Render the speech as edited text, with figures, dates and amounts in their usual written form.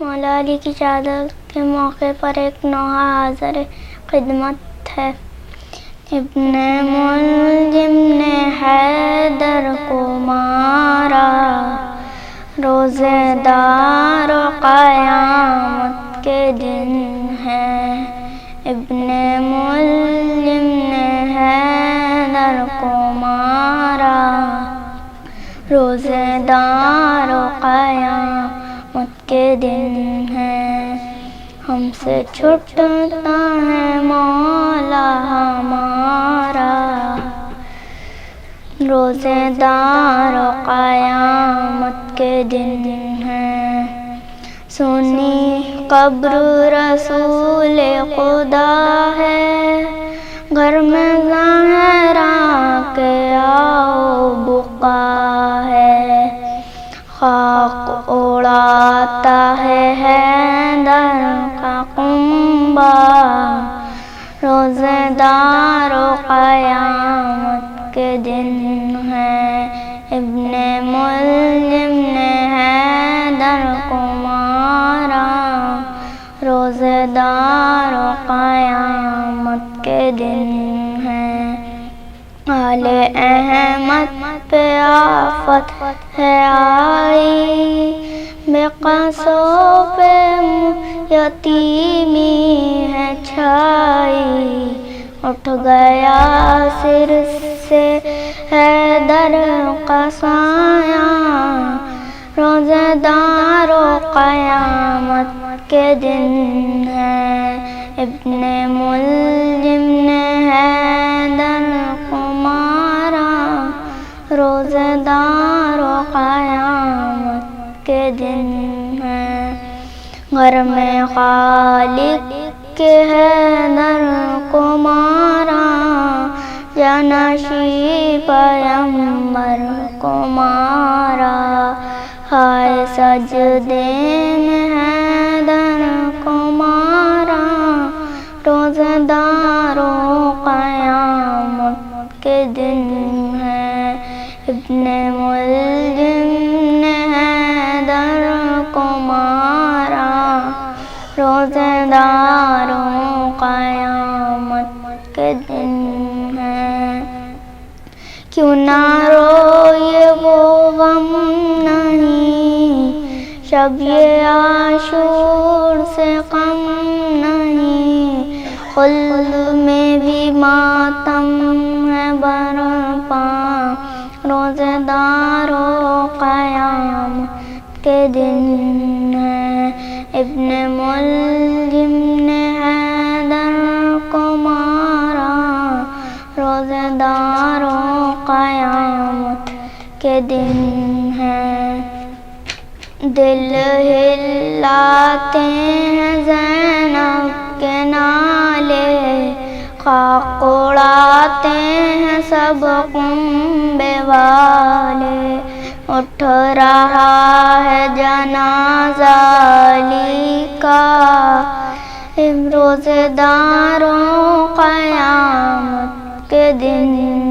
مولا علی کی شہادت کے موقع پر ایک نوحہ حاضر خدمت ہے۔ ابن ملجم نے حیدر کو مارا، روزے دار و قیامت کے دن ہے۔ ابن ملجم نے حیدر کو مارا، روزے دار و قیامت کے دن ہے۔ ہم سے چھٹتا ہے مولا ہمارا، روزے دار و قیامت کے دن ہے۔ سونی قبر رسول خدا ہے، گھر میں زہرا کے آؤ بقا ہے۔ خاک اڑاتا ہے حیدر کا کنبہ، روزے دار و قیامت کے دن ہے۔ ابن ملجم نے حیدر کو مارا، روزے دار و قیامت کے دن ہے۔ آل احمد پہ آفت ہے آئی، بے قصوں پہ یتیمی ہے چھائی۔ اٹھ گیا سر سے حیدر کا سایہ، روزے دار و قیامت کے دن ہے۔ ابن ملجم نے حیدر کو مارا، روزے دار و قیامت کے دن ہے۔ گھر میں خالق کے حیدر کو مارا، جانشی پیمبر کو مارا۔ ہائے سجدے میں حیدر کو مارا، روزے دار و قیامت کے دن ہے۔ ابن ملجم نے حیدر کو مارا، روزے دار و قیامت کے دن ہے۔ کیوں نہ روئے وہ غم نہیں، شب یہ عاشور سے کم نہیں۔ خلد میں بھی ماتم ہے برپا، روزے دار و قیامت کے دن ہے۔ ابن ملجم نے حیدر کو مارا، روزے دار و قیامت کے دن ہے۔ دل ہلاتے ہیں زینب کے نالے، خاک اڑاتے ہیں سب کنبے والے۔ اٹھ رہا ہے جنازہ علی کا، روزے دار و قیامت کے دن